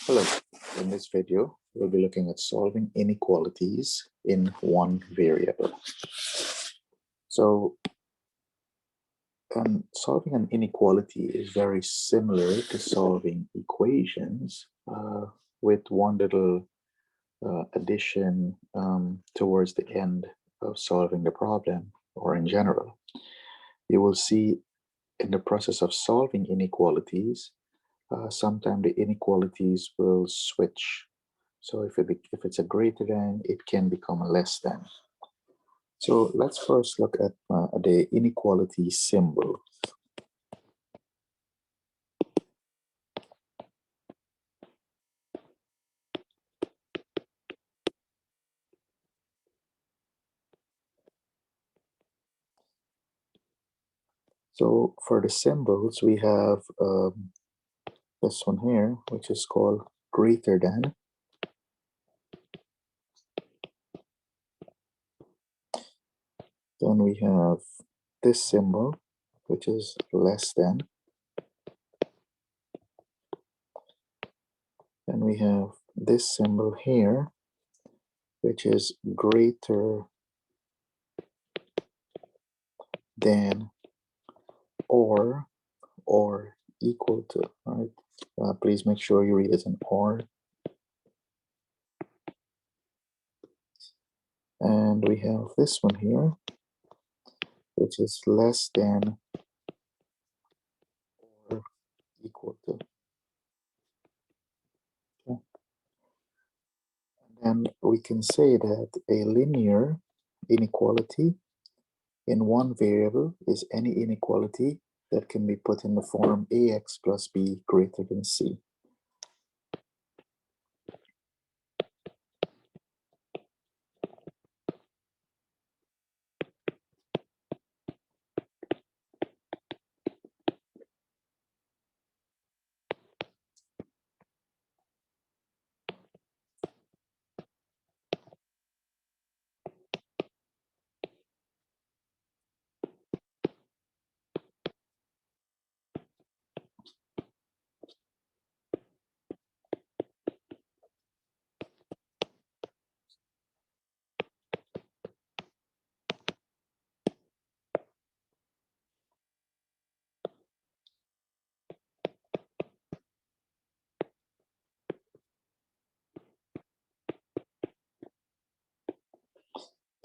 Hello, in this video, we'll be looking at solving inequalities in one variable. So, solving an inequality is very similar to solving equations with one little addition towards the end of solving the problem, or in general. You will see in the process of solving inequalities, sometimes the inequalities will switch. So if it's a greater than, it can become a less than. So let's first look at the inequality symbol. So for the symbols, we have this one here, which is called greater than. Then we have this symbol, which is less than. Then we have this symbol here, which is greater than or equal to, right? Please make sure you read it an or. And we have this one here, which is less than or equal to. Okay. And then we can say that a linear inequality in one variable is any inequality that can be put in the form ax plus b greater than c.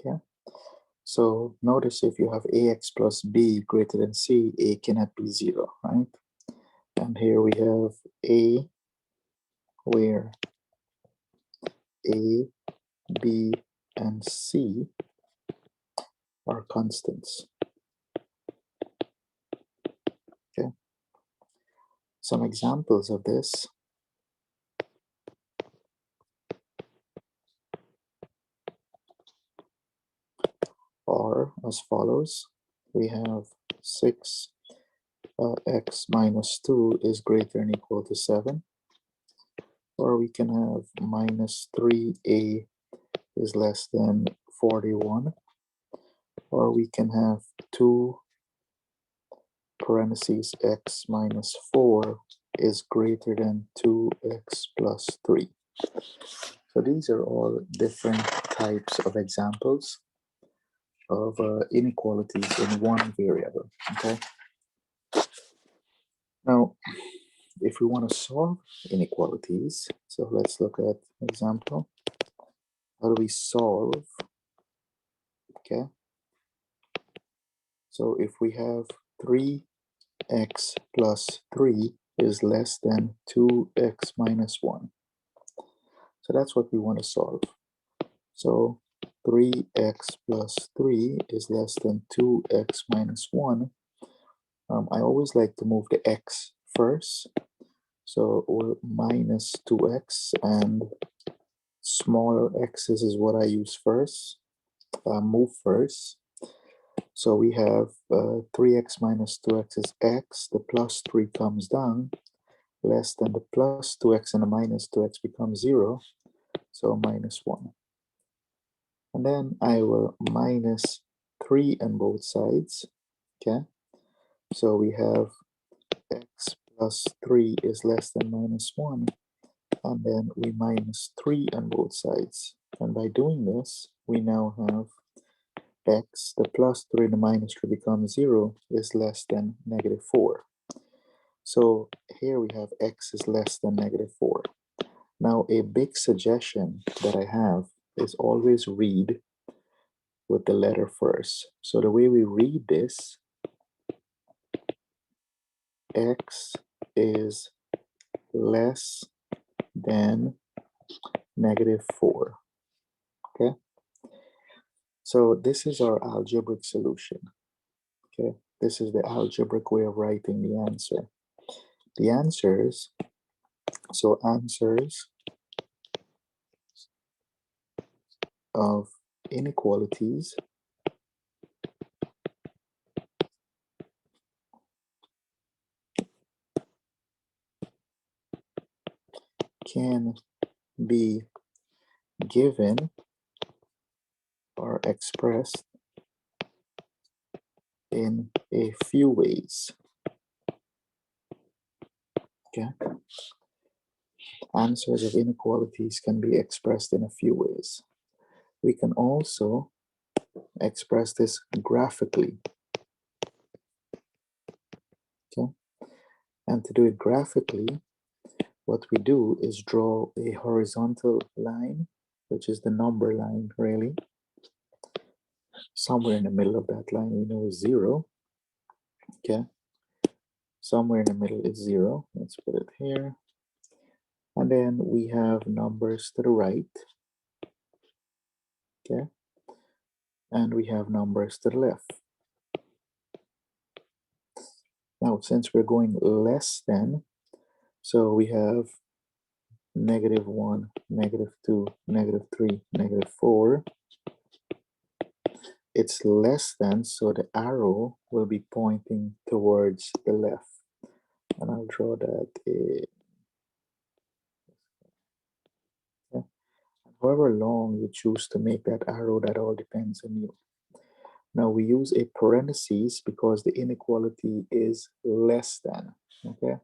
Okay. So notice if you have ax plus b greater than c, a cannot be 0, right? And here we have a, where a, b, and c are constants. Okay. Some examples of this are as follows. We have 6 x minus 2 is greater than or equal to 7. Or we can have minus 3a is less than 41. Or we can have 2 parentheses x minus 4 is greater than 2x plus 3. So these are all different types of examples of inequalities in one variable. Okay. Now, if we want to solve inequalities, so let's look at an example. How do we solve? Okay. So if we have 3x plus 3 is less than 2x minus 1. So that's what we want to solve. So 3x plus 3 is less than 2x minus 1. I always like to move the x first. So we're minus 2x, and smaller x's is what I use first, move first. So we have 3x minus 2x is x, the plus 3 comes down, less than the plus 2x and the minus 2x becomes 0, so minus 1. And then I will minus 3 on both sides, okay? So we have x plus 3 is less than minus 1. and then we minus 3 on both sides. And by doing this, we now have x, the plus 3 and the minus 3 becomes 0, is less than negative 4. So here we have x is less than negative 4. Now a big suggestion that I have is always read with the letter first. So the way we read this, x is less than negative 4. Okay, so this is our algebraic solution. Okay, this is the algebraic way of writing the answer. The answers, so answers of inequalities can be given or expressed in a few ways. Okay, answers of inequalities can be expressed in a few ways. We can also express this graphically. Okay, and to do it graphically, what we do is draw a horizontal line, which is the number line, really. Somewhere in the middle of that line we know is 0. Okay, somewhere in the middle is 0. Let's put it here. And then we have numbers to the right. Okay, and we have numbers to the left. Now, since we're going less than, so we have negative 1, negative 2, negative 3, negative 4. It's less than, so the arrow will be pointing towards the left. And I'll draw that in. Okay. However long you choose to make that arrow, that all depends on you. Now we use a parentheses because the inequality is less than. Okay,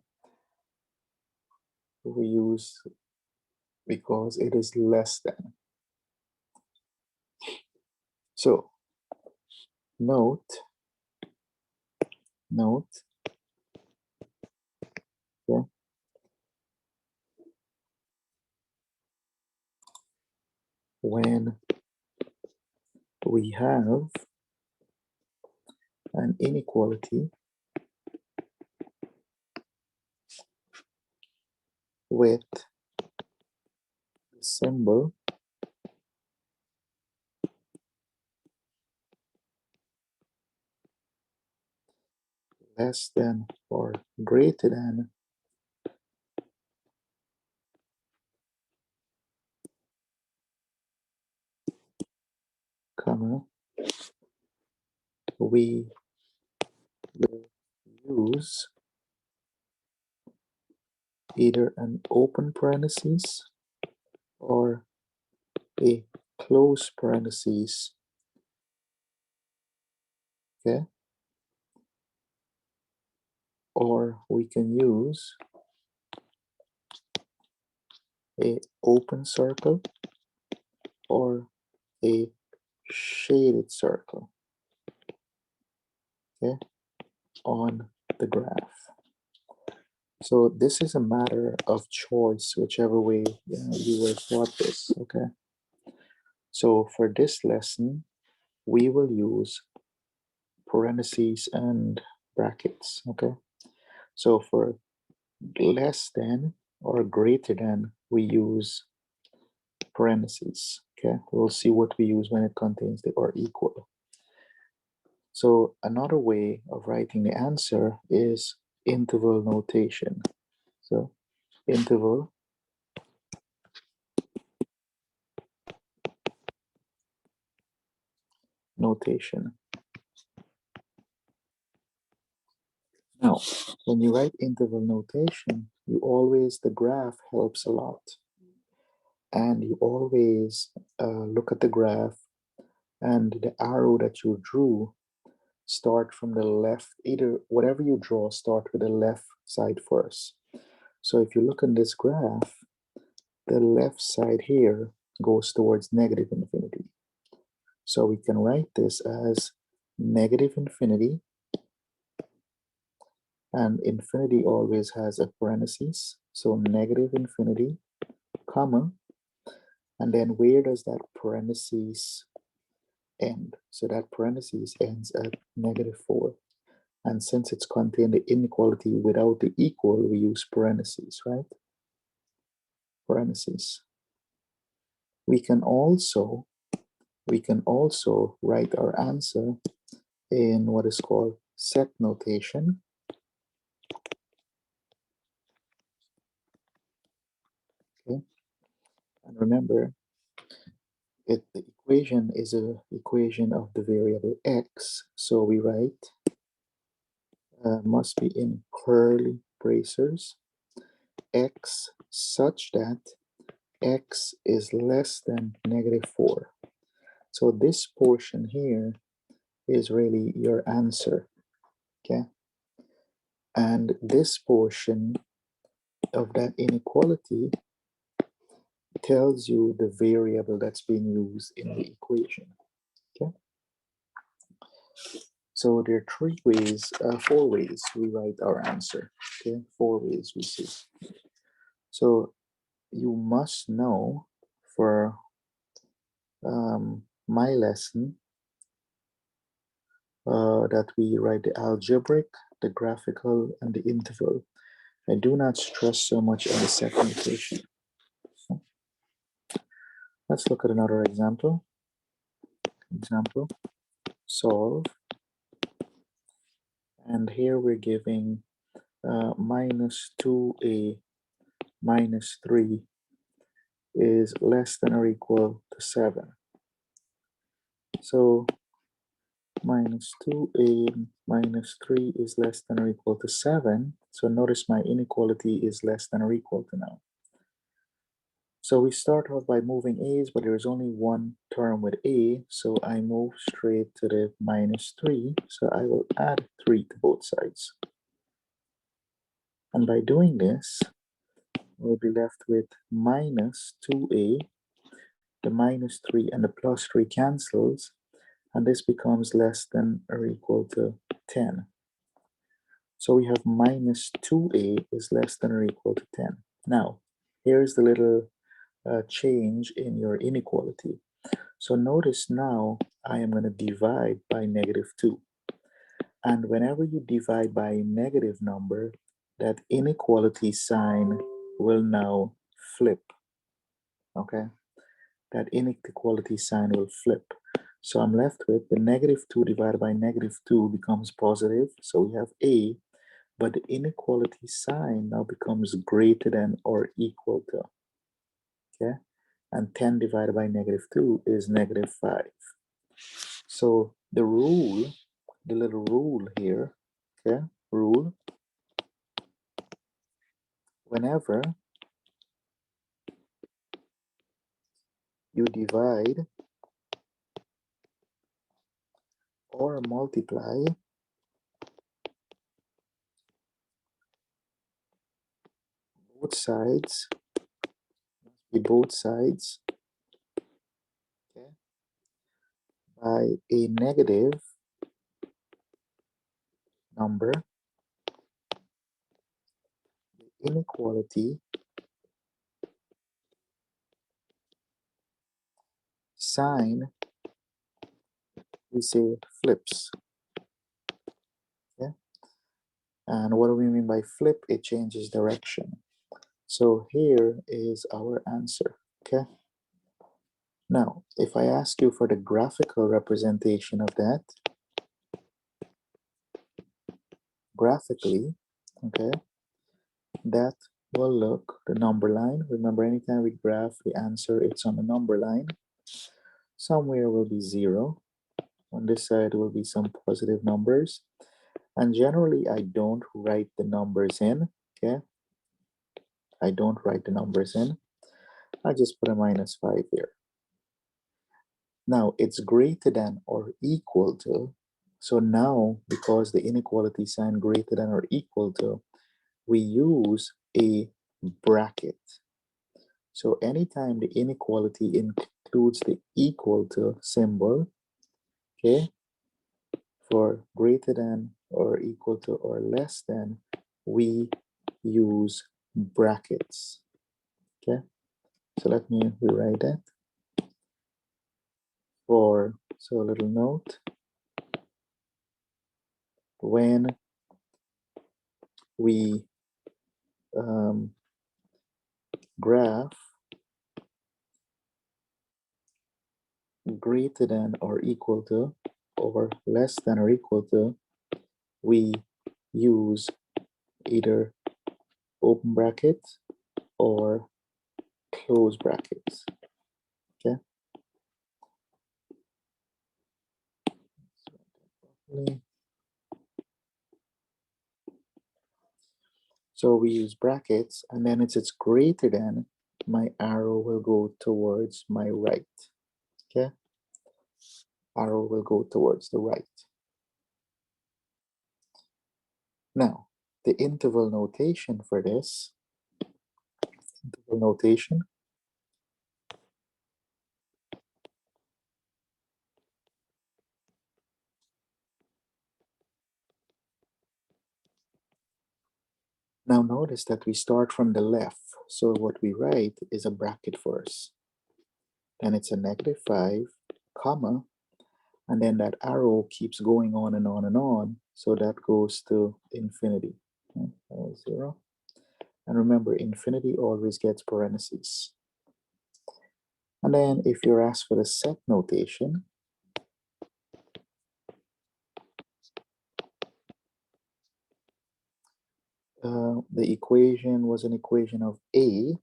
we use because it is less than. So note, okay, when we have an inequality with the symbol less than or greater than, comma, we will use either an open parentheses or a close parentheses. Okay, or we can use a open circle or a shaded circle, okay, on the graph. So this is a matter of choice, whichever way you were taught this, okay? So for this lesson, we will use parentheses and brackets, okay? So for less than or greater than, we use parentheses, okay? We'll see what we use when it contains the or equal. So another way of writing the answer is interval notation. So interval notation. Now, when you write interval notation, the graph helps a lot. And you always look at the graph and the arrow that you drew start from the left, either whatever you draw, start with the left side first. So if you look in this graph, the left side here goes towards negative infinity. So we can write this as negative infinity, and infinity always has a parenthesis. So negative infinity, comma, and then where does that parenthesis end? So that parenthesis ends at -4. And since it's contained the inequality without the equal, we use parentheses, right? Parentheses. We can also write our answer in what is called set notation. Okay. And remember, the equation is an equation of the variable x. So we write must be in curly braces x such that x is less than -4. So this portion here is really your answer, okay? And this portion of that inequality tells you the variable that's being used in the equation, okay? So there are four ways we write our answer, okay? 4 ways we see. So you must know for my lesson that we write the algebraic, the graphical, and the interval. I do not stress so much on the second equation. Let's look at another example. Solve. And here we're giving minus 2a minus 3 is less than or equal to 7. So minus 2a minus 3 is less than or equal to 7. So notice my inequality is less than or equal to now. So we start off by moving a's, but there is only one term with a, so I move straight to the minus 3. So I will add 3 to both sides. And by doing this, we'll be left with minus 2a, the minus 3 and the plus 3 cancels, and this becomes less than or equal to 10. So we have minus 2a is less than or equal to 10. Now, here's the little change in your inequality. So notice now I am going to divide by -2. And whenever you divide by a negative number, that inequality sign will now flip. Okay? That inequality sign will flip. So I'm left with the -2 divided by -2 becomes positive. So we have a, but the inequality sign now becomes greater than or equal to. Okay? And 10 divided by -2 is -5. So the rule, the little rule here, okay, rule, whenever you divide or multiply both sides, okay, by a negative number, the inequality sign, we say flips. Okay? And what do we mean by flip? It changes direction. So here is our answer. Okay. Now, if I ask you for the graphical representation of that, graphically, okay, that will look the number line. Remember, anytime we graph the answer, it's on the number line. Somewhere will be 0. On this side will be some positive numbers. And generally, I don't write the numbers in, okay? I don't write the numbers in. I just put a -5 here. Now, it's greater than or equal to. So now, because the inequality sign greater than or equal to, we use a bracket. So anytime the inequality includes the equal to symbol, okay, for greater than or equal to or less than, we use brackets, okay? So let me rewrite that. So a little note, when we graph greater than or equal to or less than or equal to, we use either open brackets or close brackets, okay? So we use brackets, and then it's greater than, my arrow will go towards my right, okay? Arrow will go towards the right. Now, the interval notation for this, interval notation, now notice that we start from the left. So what we write is a bracket first. Then it's a -5, comma, and then that arrow keeps going on and on and on. So that goes to infinity, okay? 0. And remember, infinity always gets parentheses. And then if you're asked for the set notation, the equation was an equation of A.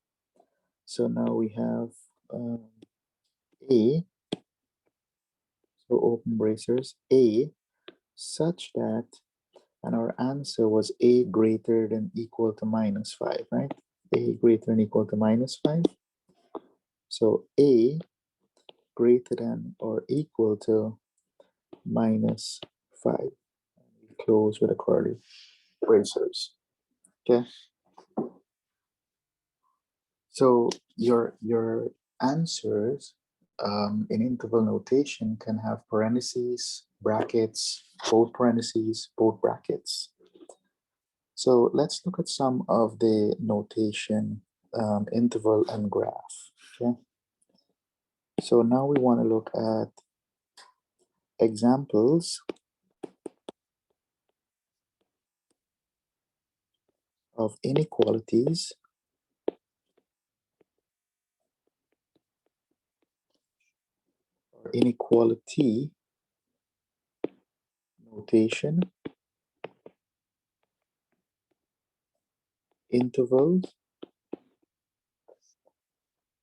So now we have A, so open bracers, A, such that, and our answer was A greater than equal to -5, right? A greater than equal to -5. So A greater than or equal to -5. We close with a curly bracers, okay? So your answers in interval notation can have parentheses, brackets, both parentheses, both brackets. So let's look at some of the notation, interval and graph, okay? So now we want to look at examples of inequalities or inequality notation, intervals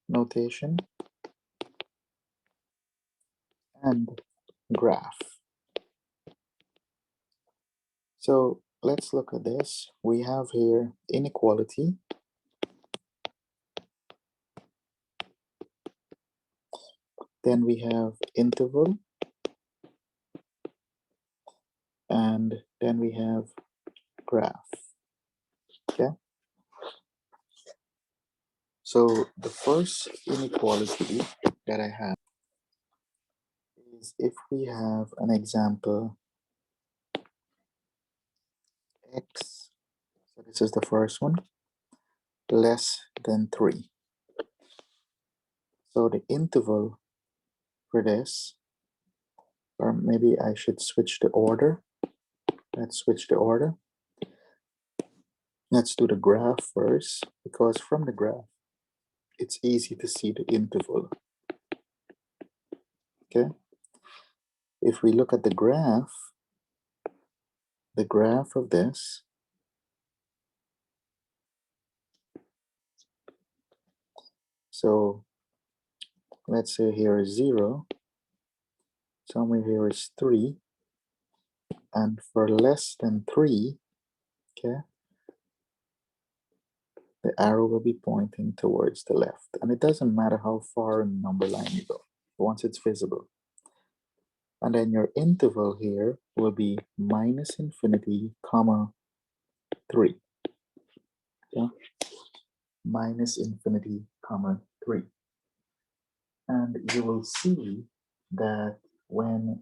notation, and graph. So let's look at this. We have here inequality, then we have interval, and then we have graph, okay? So the first inequality that I have is if we have an example x, so this is the first one, less than 3. So the interval for this, or maybe I should switch the order. Let's switch the order. Let's do the graph first, because from the graph, it's easy to see the interval, okay? If we look at the graph of this, so let's say here is 0, somewhere here is 3, and for less than 3, okay, the arrow will be pointing towards the left. And it doesn't matter how far in the number line you go, once it's visible. And then your interval here will be -infinity, comma 3. Yeah? -infinity, comma 3. And you will see that when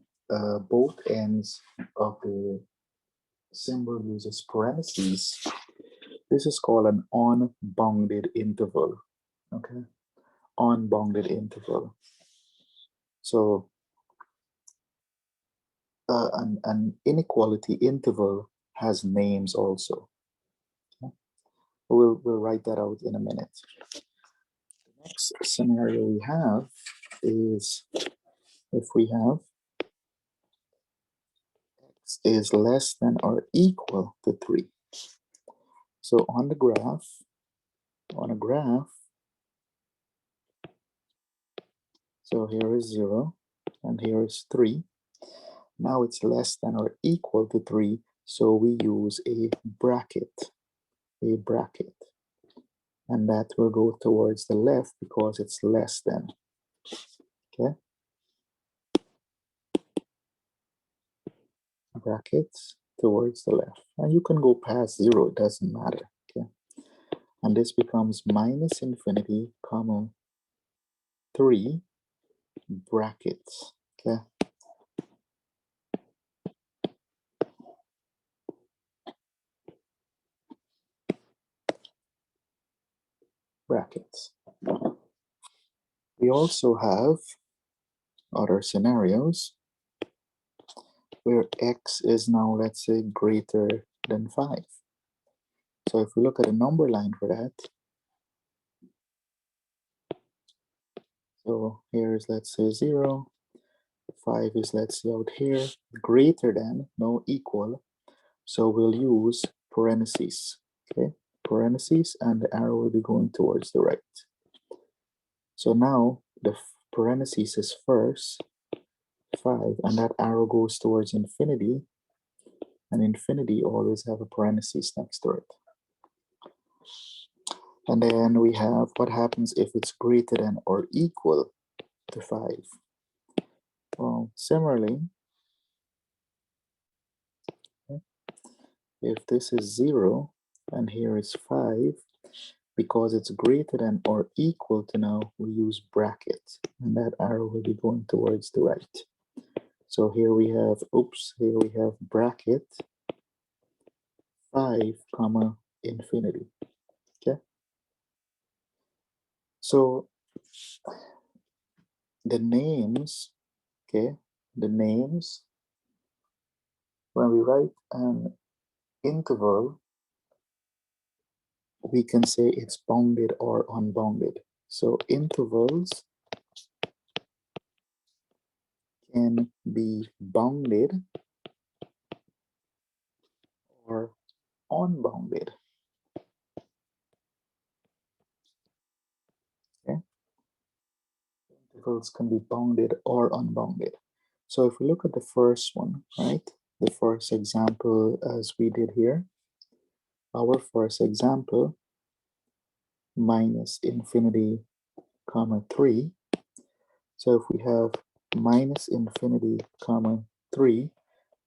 both ends of the symbol uses parentheses, this is called an unbounded interval. Okay, unbounded interval. So an inequality interval has names also. Okay? We'll write that out in a minute. The next scenario we have is if we have x is less than or equal to 3. So on a graph, so here is 0 and here is 3. Now it's less than or equal to 3, so we use a bracket, and that will go towards the left because it's less than. Okay, brackets towards the left, and you can go past 0, it doesn't matter. Okay, and this becomes minus infinity comma 3 brackets. Okay, brackets. We also have other scenarios where x is now, let's say, greater than 5. So if we look at a number line for that, so here is, let's say, 0, 5 is, let's say, out here, greater than, no equal. So we'll use parentheses, okay? Parentheses, and the arrow will be going towards the right. So now the parentheses is first, 5, and that arrow goes towards infinity, and infinity always have a parentheses next to it. And then we have what happens if it's greater than or equal to 5. Well, similarly, if this is 0 and here is 5, because it's greater than or equal to, now we use brackets, and that arrow will be going towards the right. So here we have, here we have bracket 5 comma infinity. Okay, so the names, okay, the names, when we write an interval, we can say it's bounded or unbounded. So intervals can be bounded or unbounded. Okay, intervals can be bounded or unbounded. So if we look at the first one, right, the first example as we did here, our first example, minus infinity comma 3. So if we have minus infinity comma 3,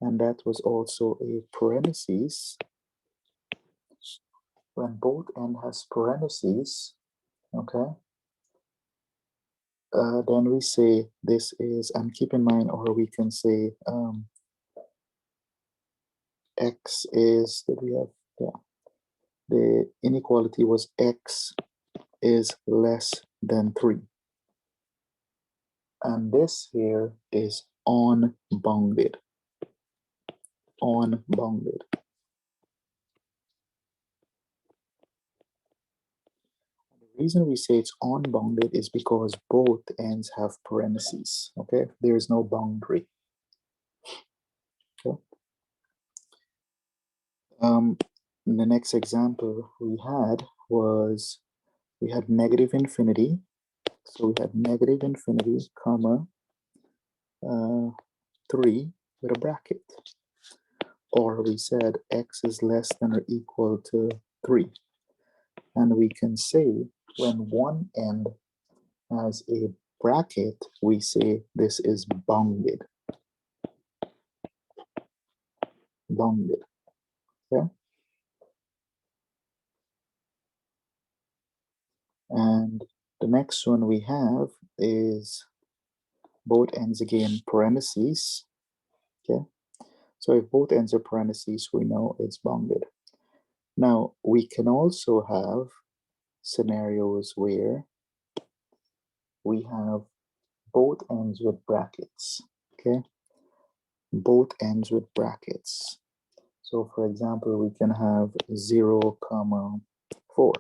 and that was also a parentheses, when both end has parentheses, okay, then we say this is, and keep in mind, or we can say x is, that we have, yeah, the inequality was x is less than 3. And this here is unbounded. Unbounded. The reason we say it's unbounded is because both ends have parentheses. Okay, there is no boundary. Okay. The next example we had was, we had negative infinity. So we had negative infinity comma 3 with a bracket. Or we said x is less than or equal to 3. And we can say when one end has a bracket, we say this is bounded. Bounded. Okay? And The next one we have is both ends again parentheses. Okay, so if both ends are parentheses, we know it's bounded. Now we can also have scenarios where we have both ends with brackets. Okay, both ends with brackets. So for example, we can have 0, 4,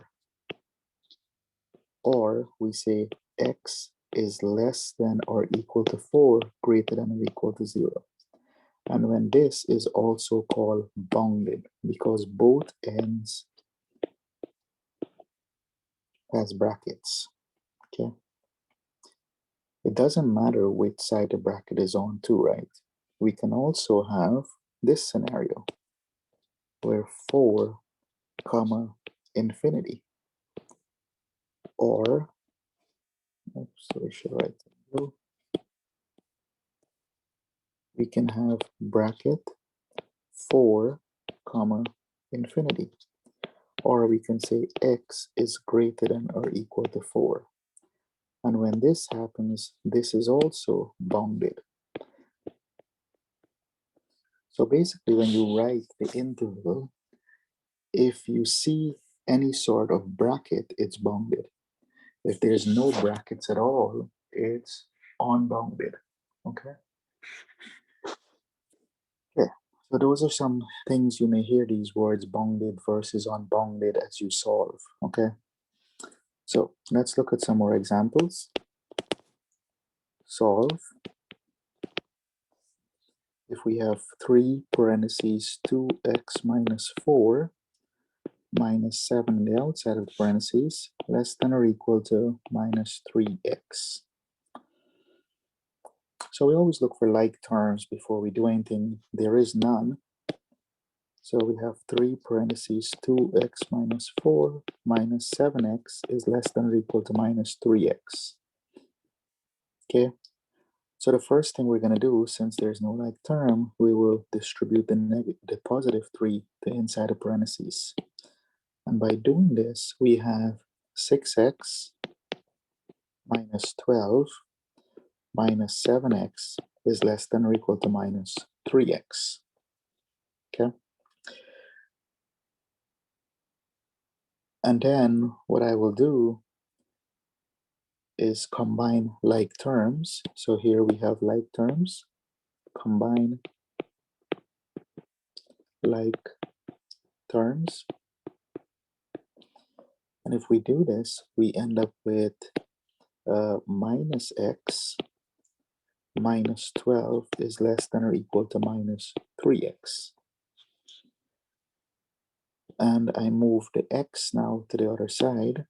or we say x is less than or equal to 4, greater than or equal to 0. And when this is also called bounded because both ends has brackets. Okay, it doesn't matter which side the bracket is on too, right? We can also have this scenario where 4, infinity, or oops, so we should write it. We can have bracket 4, infinity, or we can say x is greater than or equal to 4. And when this happens, this is also bounded. So basically, when you write the interval, if you see any sort of bracket, it's bounded. If there's no brackets at all, it's unbounded. Okay? Yeah. So those are some things you may hear these words bounded versus unbounded as you solve. Okay? So let's look at some more examples. Solve. If we have 3 parentheses 2x minus 4 minus 7 on the outside of the parentheses, less than or equal to minus 3x. So we always look for like terms before we do anything. There is none. So we have 3 parentheses 2x minus 4 minus 7x is less than or equal to minus 3x. Okay, so the first thing we're going to do, since there's no like term, we will distribute the positive 3 to inside the parentheses. And by doing this, we have 6x minus 12 minus 7x is less than or equal to minus 3x. Okay. And then what I will do is combine like terms. So here we have like terms. Combine like terms. And if we do this, we end up with minus x minus 12 is less than or equal to minus 3x. And I move the x now to the other side.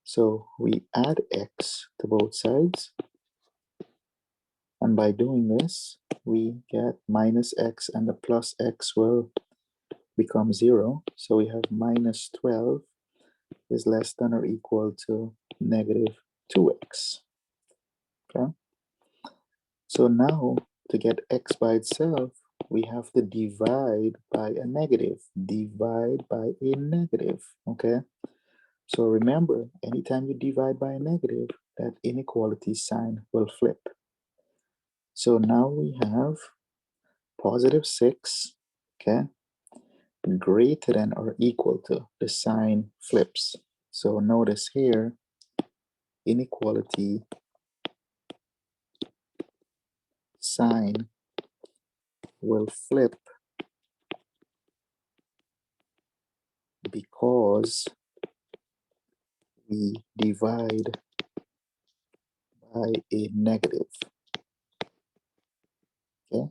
So we add x to both sides. And by doing this, we get minus x and the plus x will become 0. So we have minus 12 is less than or equal to negative 2x. Okay. So now to get x by itself, we have to divide by a negative. Divide by a negative. Okay. So remember, anytime you divide by a negative, that inequality sign will flip. So now we have positive 6, okay, greater than or equal to, the sign flips. So notice here, inequality sign will flip because we divide by a negative. Okay,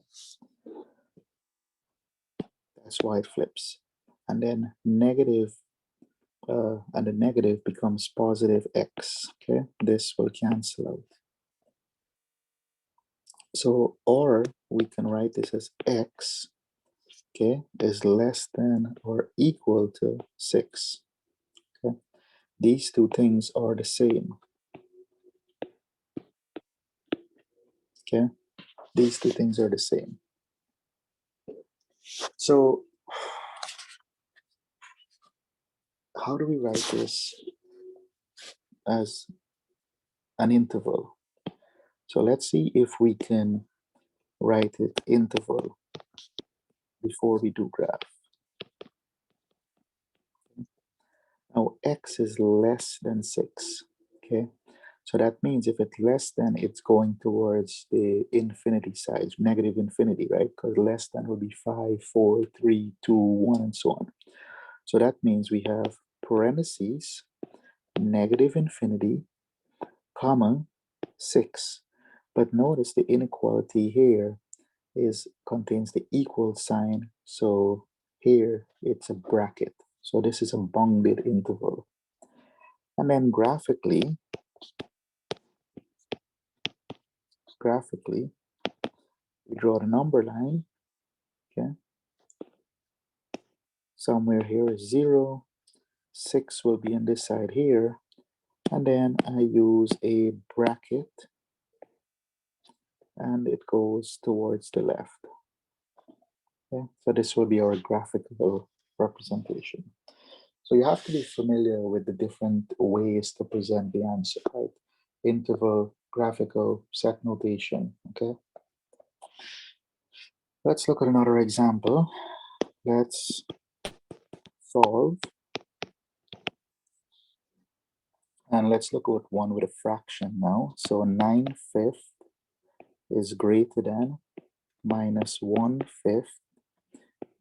that's why it flips. And then negative, and the negative becomes positive x. Okay, this will cancel out. So, or we can write this as x, okay, is less than or equal to 6. Okay, these two things are the same. Okay, these two things are the same. So, how do we write this? as an interval. So let's see if we can write it interval before we do graph. Now x is less than 6, okay? So that means if it's less than, it's going towards the infinity side, negative infinity, right? Because less than will be 5, 4, 3, 2, 1, and so on. So that means we have parentheses, negative infinity, comma, 6. But notice the inequality here contains the equal sign. So here it's a bracket. So this is a bounded interval. And then graphically, we draw the number line, okay? Somewhere here is 0, 6 will be on this side here, and then I use a bracket, and it goes towards the left. Okay? So this will be our graphical representation. So you have to be familiar with the different ways to present the answer, right? Interval, graphical, set notation, okay? Let's look at another example. Let's solve. And let's look at one with a fraction now. So 9/5 is greater than minus 1/5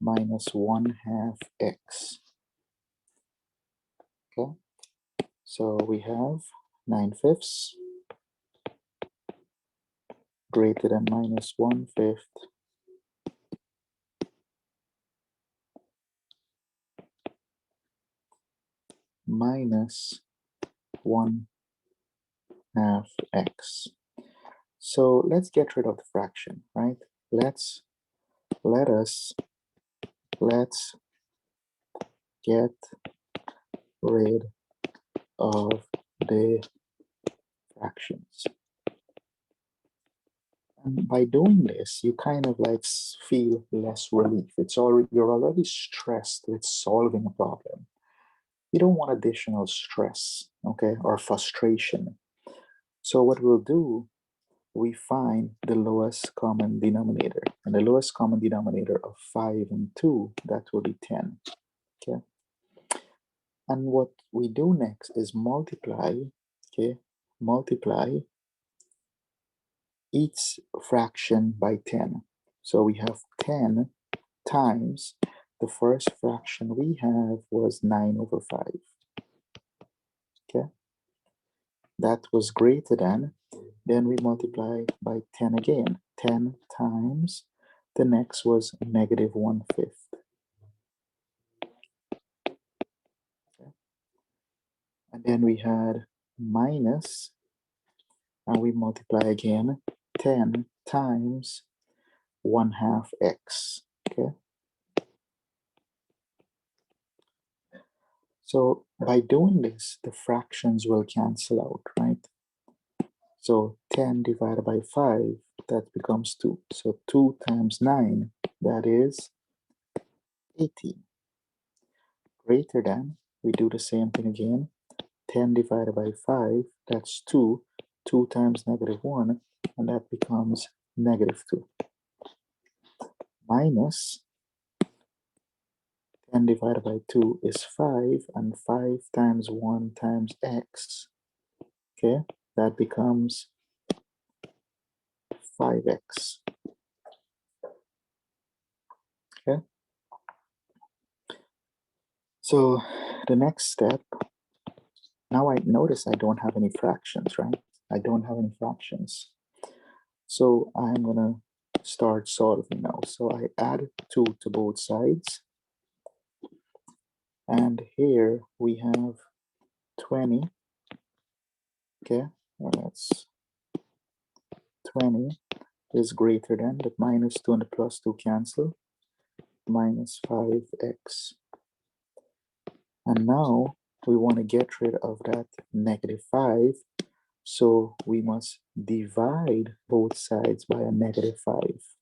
minus 1/2 x. Okay, so we have 9/5 greater than minus 1/5 minus 1/2 x. So let's get rid of the fraction, right? Let's get rid of the fractions. And by doing this, you kind of like feel less relief. You're already stressed with solving a problem. You don't want additional stress, okay, or frustration. So what we'll do, we find the lowest common denominator. And the lowest common denominator of 5 and 2, that will be 10, okay? And what we do next is multiply, okay, multiply each fraction by 10. So we have 10 times the first fraction we have was 9/5. Okay, that was greater than, then we multiply by 10 again. 10 times the next was negative 1/5. Okay. And then we had minus, and we multiply again 10 times 1/2 x. Okay, so by doing this, the fractions will cancel out, right? So 10 divided by 5, that becomes 2. So 2 times 9, that is 18. Greater than, we do the same thing again. 10 divided by 5, that's 2. 2 times negative 1, and that becomes negative 2. Minus 10 divided by 2 is 5, and 5 times 1 times x, okay, that becomes 5x. Okay, so the next step, now I notice I don't have any fractions, right? I don't have any fractions. So I'm gonna start solving now. So I add 2 to both sides. And here we have 20. Okay, well, that's 20 is greater than the minus 2 and the plus 2 cancel. Minus 5x. And now we want to get rid of that negative 5. So we must divide both sides by a negative 5.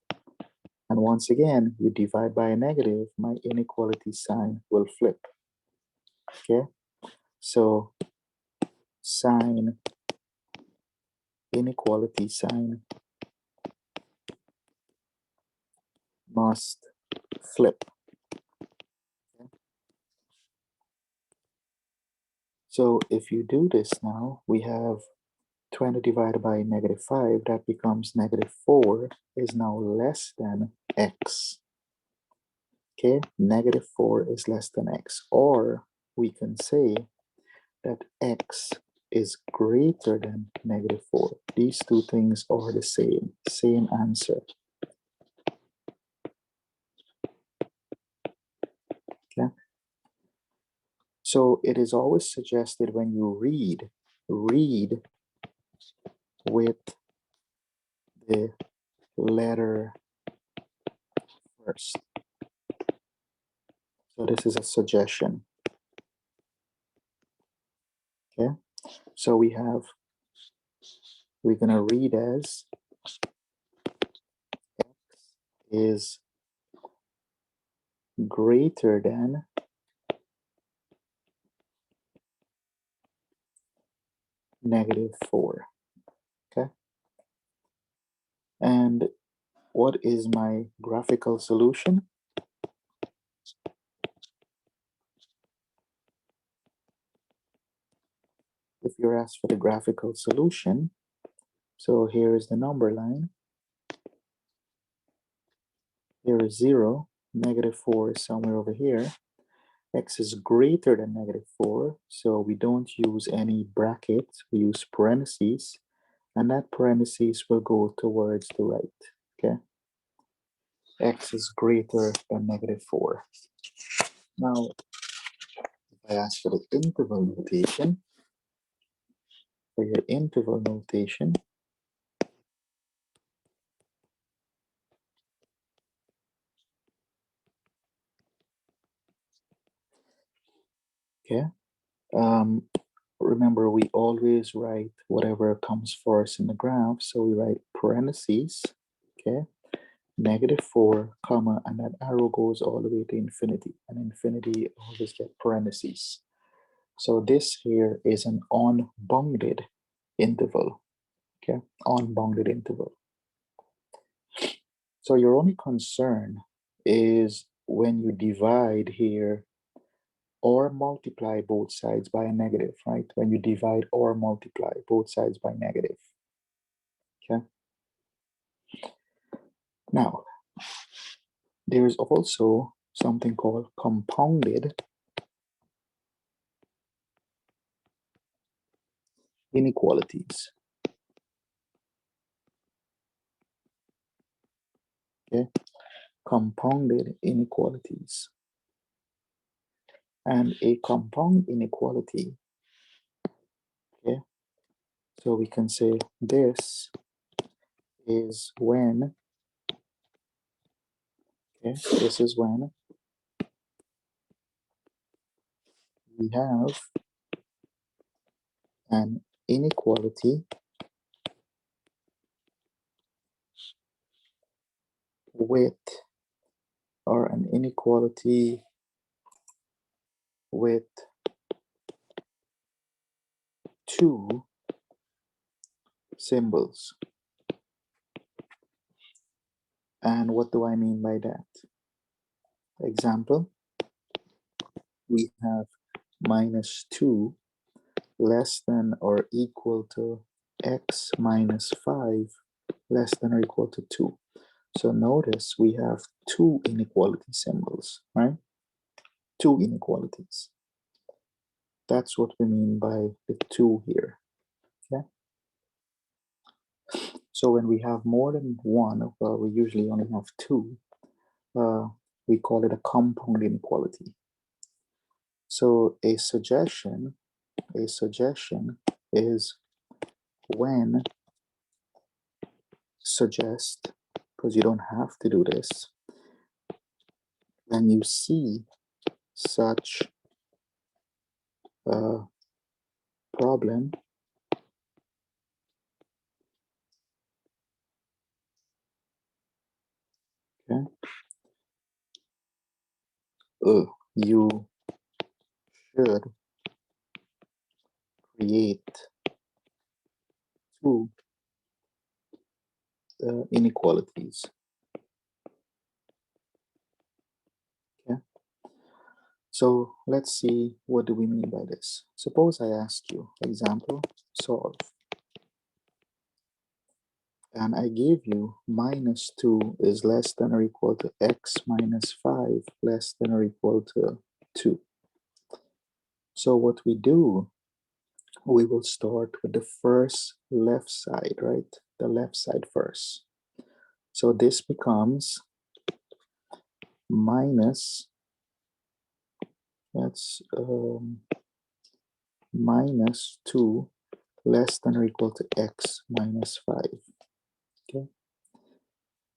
And once again, you divide by a negative, my inequality sign will flip. Okay, so sign, inequality sign must flip. So if you do this now, we have 20 divided by -5, that becomes -4 is now less than x. Okay, -4 is less than x. Or we can say that x is greater than -4. These two things are the same answer. Okay. So it is always suggested when you read with the letter first. So this is a suggestion. Okay. So we're gonna read as x is greater than -4. Okay. And what is my graphical solution? If you're asked for the graphical solution, so here is the number line. Here is 0. -4 is somewhere over here. X is greater than -4, so we don't use any brackets, we use parentheses, and that parentheses will go towards the right, okay? X is greater than -4. Now, if I ask for the interval notation, for your interval notation, okay? Remember, we always write whatever comes first in the graph, so we write parentheses, okay? -4, comma, and that arrow goes all the way to infinity, and infinity always get parentheses. So this here is an unbounded interval, okay? Unbounded interval. So your only concern is when you divide here or multiply both sides by a negative, right? When you divide or multiply both sides by negative, okay? Now, there is also something called compounded inequalities, okay? Compounded inequalities. And a compound inequality, okay? So we can say this is when, okay, this is when we have an inequality with, or an inequality with two symbols. And what do I mean by that? Example, we have -2 less than or equal to x minus 5 less than or equal to 2. So notice we have two inequality symbols, right? Two inequalities. That's what we mean by the two here, okay? So when we have more than one, well, we usually only have two, we call it a compound inequality. So a suggestion is when suggest, because you don't have to do this, when you see such a problem, okay, you should create two inequalities. Okay. So let's see, what do we mean by this? Suppose I ask you, example, solve. And I gave you minus 2 is less than or equal to x minus 5 less than or equal to 2. So what we do, we will start with the first left side, right? The left side first. So this becomes minus, that's minus 2 less than or equal to x minus 5. Okay.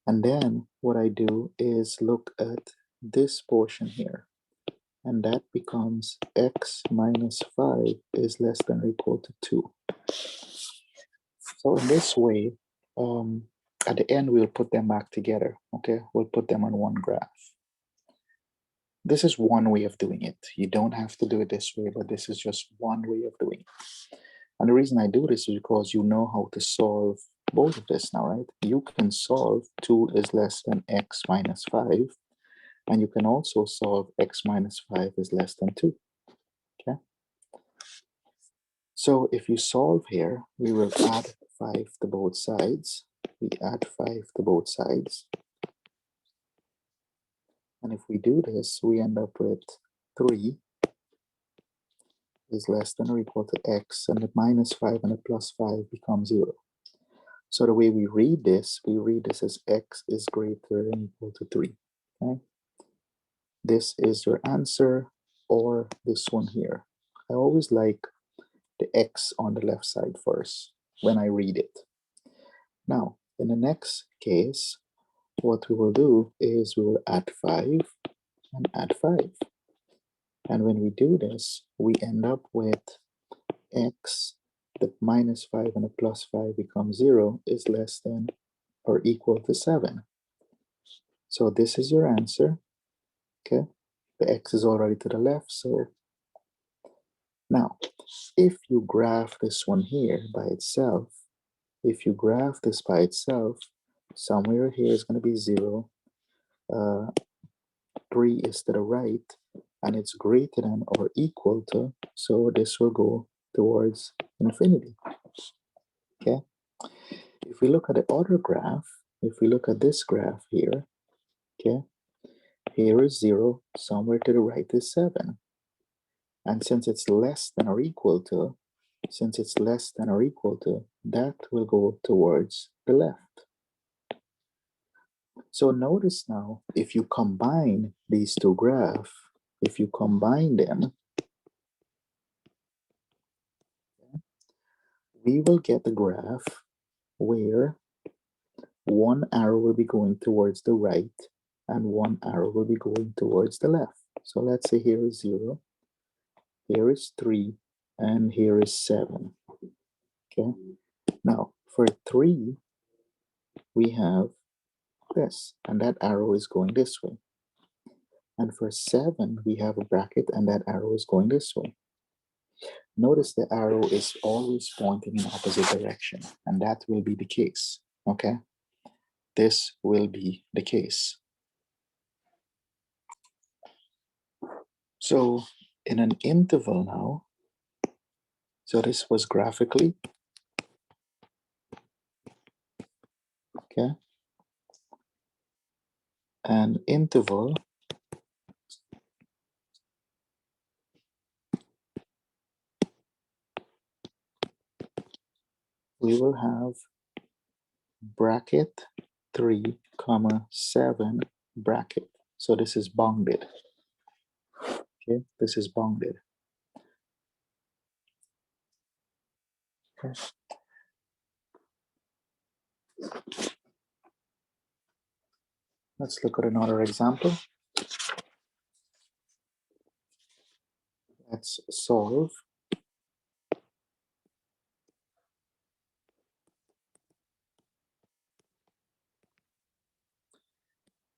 And then what I do is look at this portion here, and that becomes x minus 5 is less than or equal to 2. So in this way, at the end, we'll put them back together, okay? We'll put them on one graph. This is one way of doing it. You don't have to do it this way, but this is just one way of doing it. And the reason I do this is because you know how to solve both of this now, right? You can solve 2 is less than x minus 5, and you can also solve x minus 5 is less than 2, okay? So if you solve here, we will add 5 to both sides. We add 5 to both sides. And if we do this, we end up with 3 is less than or equal to x, and the minus 5 and the plus 5 become 0. So the way we read this as x is greater than or equal to 3. Okay? This is your answer, or this one here. I always like the x on the left side first when I read it. Now, in the next case, what we will do is we will add 5 and add 5. And when we do this, we end up with x, the minus 5 and the plus 5 becomes 0, is less than or equal to 7. So this is your answer, okay? The x is already to the left, so now, if you graph this one here by itself, if you graph this by itself, somewhere here is going to be 0, 3 is to the right, and it's greater than or equal to, so this will go towards infinity, okay? If we look at the other graph, if we look at this graph here, okay, here is 0, somewhere to the right is 7. And since it's less than or equal to, that will go towards the left. So notice now, if you combine these two graphs, if you combine them, we will get a graph where one arrow will be going towards the right and one arrow will be going towards the left. So let's say here is 0, here is 3, and here is 7. Okay. Now for 3, we have this, and that arrow is going this way. And for 7, we have a bracket, and that arrow is going this way. Notice the arrow is always pointing in opposite direction, and that will be the case, okay? This will be the case. So in an interval now, so this was graphically, okay? An interval, we will have bracket 3 comma 7 bracket. So this is bounded, okay? This is bounded. Okay. Let's look at another example. Let's solve.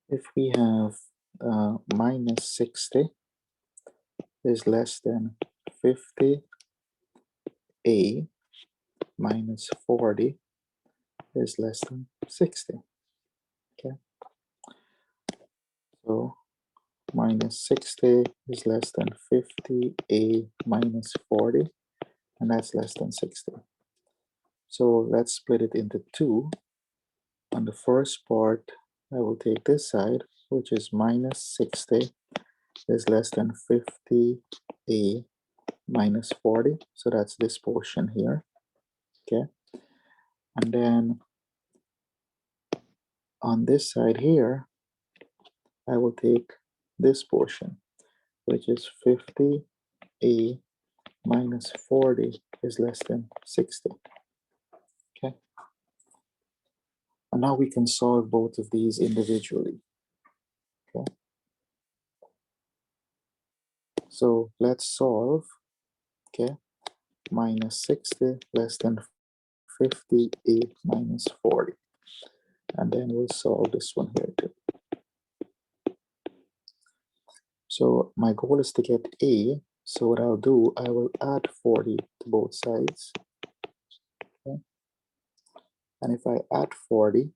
If we have minus 60 is less than 50 a minus 40 is less than 60. Okay, so minus 60 is less than 50, a minus 40, and that's less than 60. So let's split it into two. On the first part, I will take this side, which is minus 60 is less than 50a minus 40. So that's this portion here. Okay. And then on this side here, I will take this portion, which is 50a minus 40 is less than 60. Okay. And now we can solve both of these individually. Okay. So let's solve. Okay. Minus 60 less than 58 minus 40. And then we'll solve this one here too. So my goal is to get a. So what I'll do, I will add 40 to both sides. Okay. And if I add 40,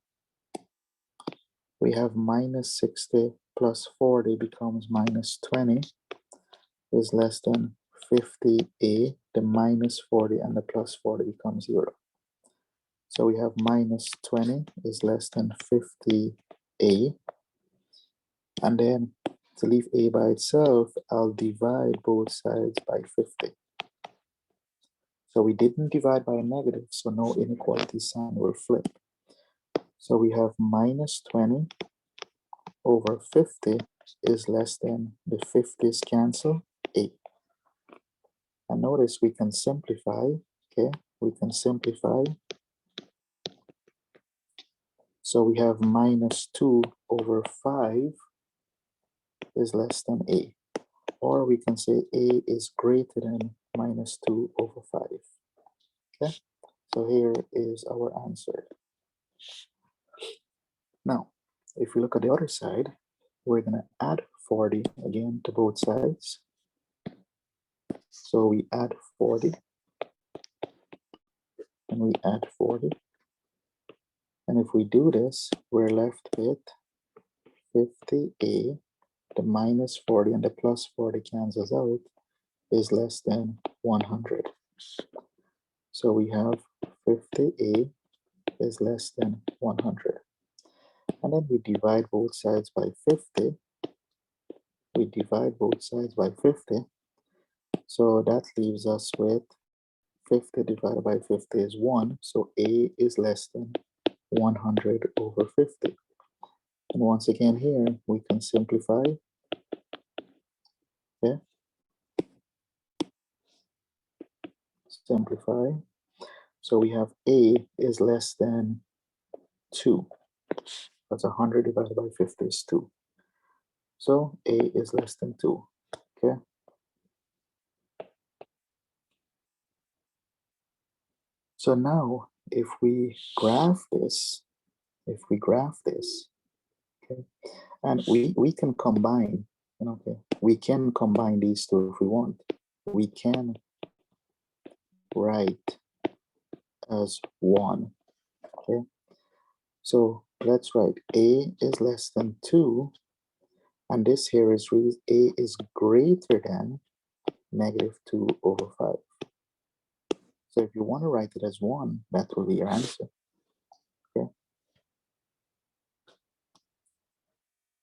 we have minus 60 plus 40 becomes minus 20 is less than 50a. The minus 40 and the plus 40 becomes 0. So we have minus 20 is less than 50a. And then to leave a by itself, I'll divide both sides by 50. So we didn't divide by a negative, so no inequality sign will flip. So we have minus 20 over 50 is less than the 50's cancel, a. And notice we can simplify, okay? We can simplify. So we have minus 2 over 5 is less than a. Or we can say a is greater than minus 2 over 5. Okay, so here is our answer. Now, if we look at the other side, we're going to add 40 again to both sides. So we add 40 and we add 40. And if we do this, we're left with 50a, the minus 40 and the plus 40 cancels out, is less than 100. So we have 50a is less than 100. And then we divide both sides by 50. We divide both sides by 50. So that leaves us with 50 divided by 50 is 1. So a is less than 100 over 50. And once again here, we can simplify. Okay. Simplify. So we have a is less than 2. That's 100 divided by 50 is 2. So a is less than 2. Okay. So now if we graph this, okay, and we can combine, okay, we can combine these two if we want. We can write as 1, okay? So let's write a is less than 2, and this here is really a is greater than negative 2 over 5. So if you want to write it as 1, that will be your answer, okay?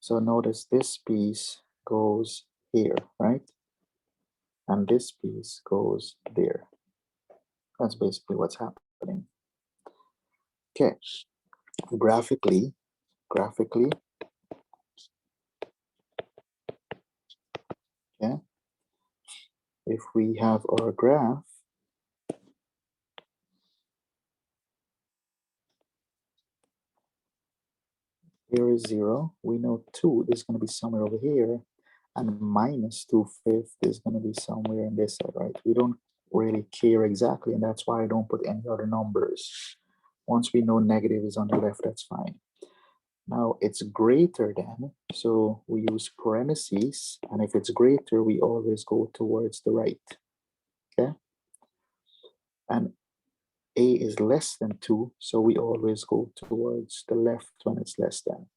So notice this piece goes here, right? And this piece goes there. That's basically what's happening. Okay, graphically, okay, if we have our graph, here is 0. We know 2 is going to be somewhere over here, and minus 2/5 is going to be somewhere in this side, right? We don't really care exactly, and that's why I don't put any other numbers. Once we know negative is on the left, that's fine. Now it's greater than, so we use parentheses, and if it's greater, we always go towards the right, okay? is less than 2, so we always go towards the left when it's less than.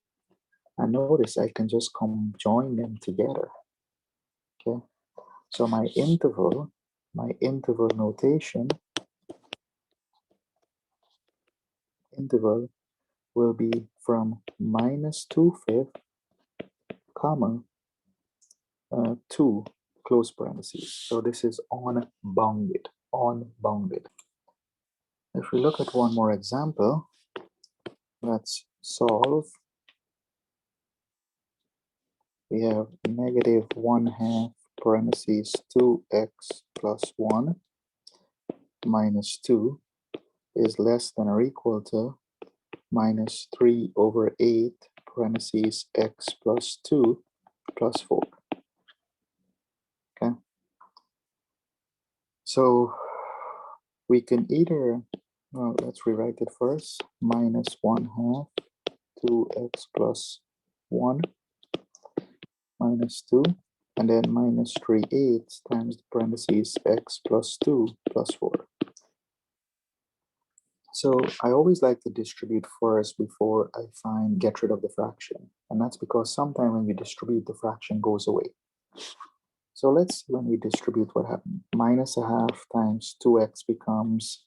And notice I can just join them together. Okay, so my interval notation, interval will be from -2/5, comma, 2, close parentheses. So this is unbounded. If we look at one more example, let's solve. We have -1/2 parentheses 2x plus 1 minus 2 is less than or equal to -3/8 parentheses x plus 2 plus 4. Okay, so we can either, well, let's rewrite it first. -1/2 2x plus 1 minus 2, and then -3/8 times the parentheses x plus 2 plus 4. So I always like to distribute first before I get rid of the fraction. And that's because sometimes when you distribute, the fraction goes away. So let's see when we distribute what happens. -1/2 times 2x becomes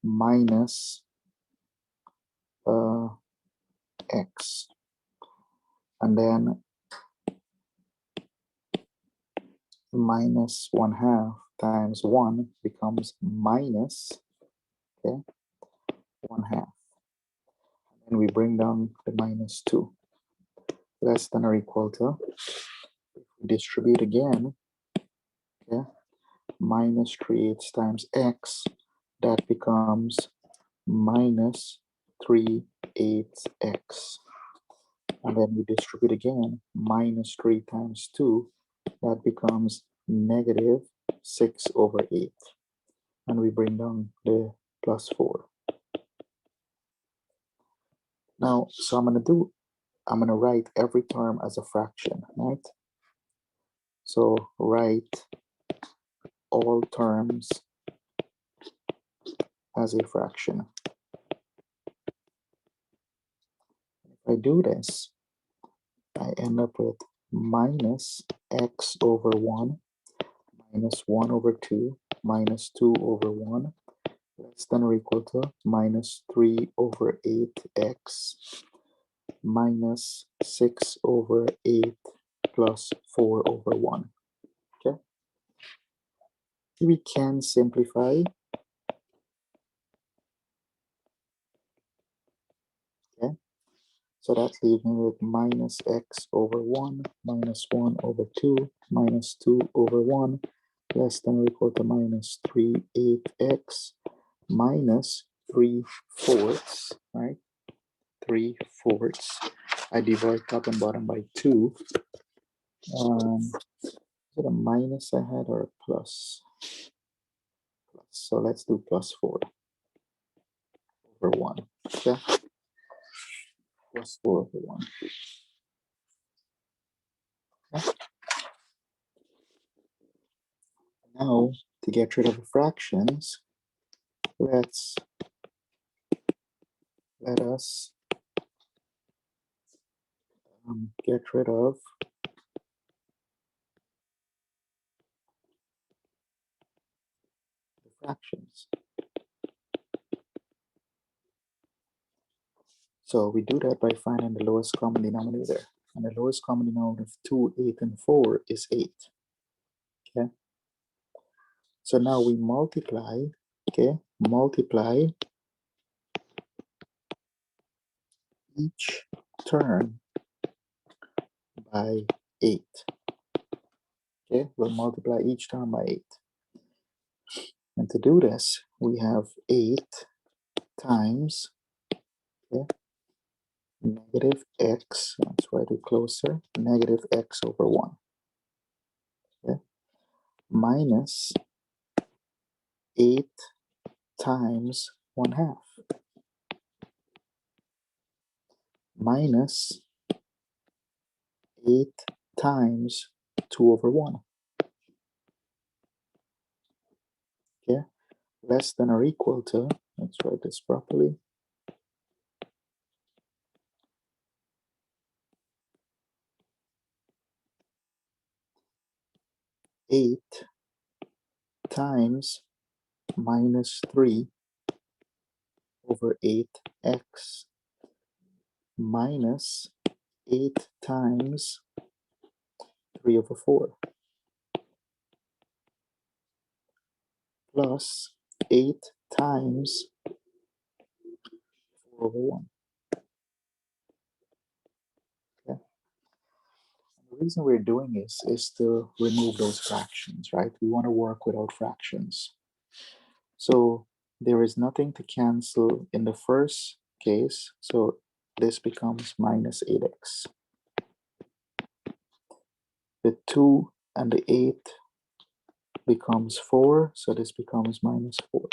minus x. And then -1/2 times 1 becomes minus, okay, 1/2. And we bring down the -2. Less than or equal to, if we distribute again, okay, -3/8 times x, that becomes -3/8x. And then we distribute again, -3 times 2, that becomes -6/8. And we bring down the plus 4. Now, so I'm going to write every term as a fraction, right? So write all terms as a fraction. If I do this, I end up with -x/1 minus 1/2 minus 2/1 less than or equal to -3/8x minus 6/8 plus 4/1. Okay, we can simplify. Okay, so that leaves me with -x/1 minus 1/2 minus 2/1 less than or equal to -3/8x minus 3/4, right? 3/4. I divide top and bottom by 2. Is it a minus I had or a plus? So let's do +4/1. Okay, +4/1. Okay. Now, to get rid of the fractions, let us get rid of the fractions. So we do that by finding the lowest common denominator. And the lowest common denominator of 2, 8, and 4 is 8. Okay. So now we multiply, okay, multiply each term by 8. Okay, we'll multiply each term by 8. And to do this, we have 8 times, okay, -x, let's write it closer, -x/1, okay, minus 8 times 1/2, minus 8 times 2/1, okay, less than or equal to, let's write this properly, 8 times minus 3 over 8x minus 8 times 3 over 4 plus 8 times 4 over 1. Okay. The reason we're doing this is to remove those fractions, right? We want to work without fractions. So there is nothing to cancel in the first case, so this becomes minus 8x. The 2 and the 8 becomes 4, so this becomes minus 4.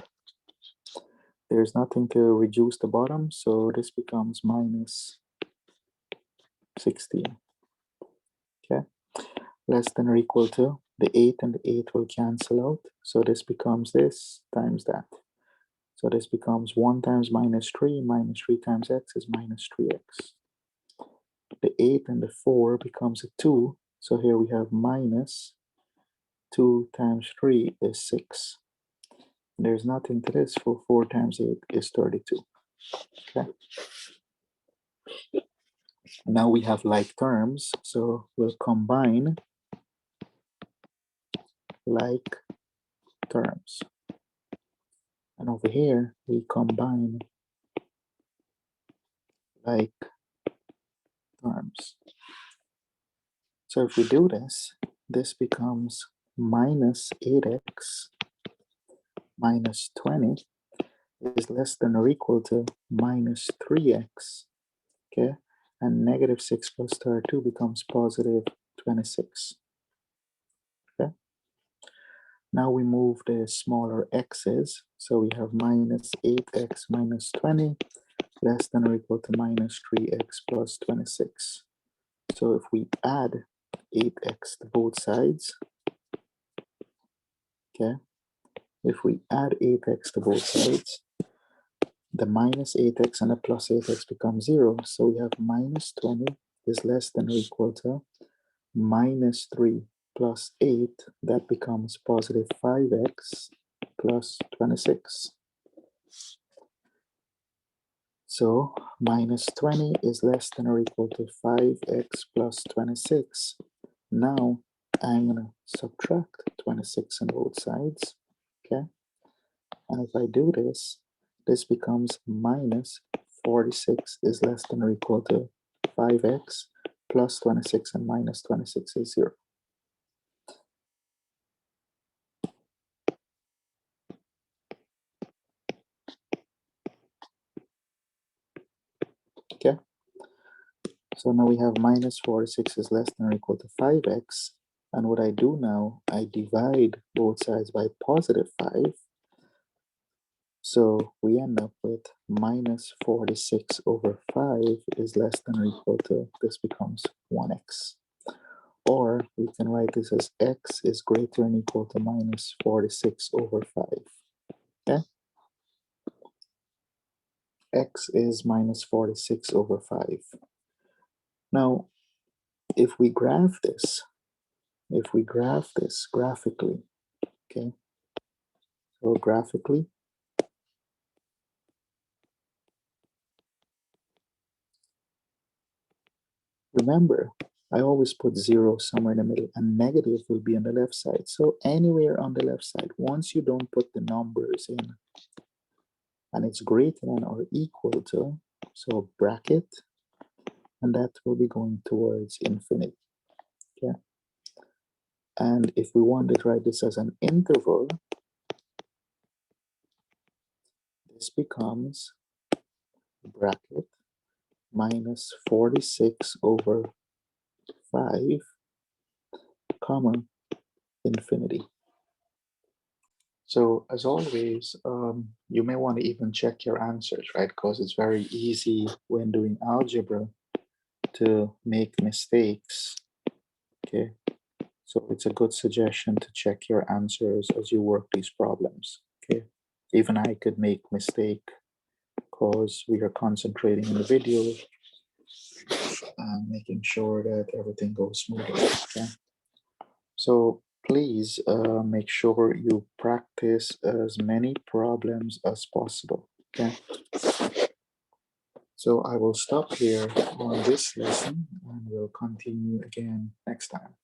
There's nothing to reduce the bottom, so this becomes minus 16. Okay, less than or equal to, the 8 and the 8 will cancel out, so this becomes this times that. So this becomes 1 times minus 3 times x is minus 3x. The 8 and the 4 becomes a 2, so here we have minus 2 times 3 is 6. There's nothing to this, for 4 times 8 is 32. Okay. Now we have like terms, so we'll combine like terms. And over here, we combine like terms. So if we do this, this becomes minus 8x minus 20 is less than or equal to minus 3x, okay? And negative 6 plus 32 becomes positive 26, okay? Now we move the smaller x's, so we have minus 8x minus 20 less than or equal to minus 3x plus 26. So if we add 8x to both sides, okay, if we add 8x to both sides, the minus 8x and the plus 8x become 0. So we have minus 20 is less than or equal to minus 3 plus 8. That becomes positive 5x plus 26. So minus 20 is less than or equal to 5x plus 26. Now I'm going to subtract 26 on both sides, okay? And if I do this, this becomes minus 46 is less than or equal to 5x plus 26, and minus 26 is 0. Okay, so now we have minus 46 is less than or equal to 5x. And what I do now, I divide both sides by positive 5. So we end up with minus 46 over 5 is less than or equal to, this becomes 1x. Or we can write this as x is greater than or equal to minus 46 over 5. Okay? X is minus 46 over 5. Now, if we graph this graphically, okay? So graphically, remember, I always put 0 somewhere in the middle, and negative will be on the left side. So anywhere on the left side, once you don't put the numbers in, and it's greater than or equal to, so bracket, and that will be going towards infinity. Okay. And if we wanted to write this as an interval, this becomes bracket minus 46 over 5, comma, infinity. So as always, you may want to even check your answers, right? Because it's very easy when doing algebra to make mistakes, okay? So it's a good suggestion to check your answers as you work these problems, okay? Even I could make mistake because we are concentrating on the video and making sure that everything goes smoothly. Okay? So please make sure you practice as many problems as possible. Okay. So I will stop here on this lesson and we'll continue again next time.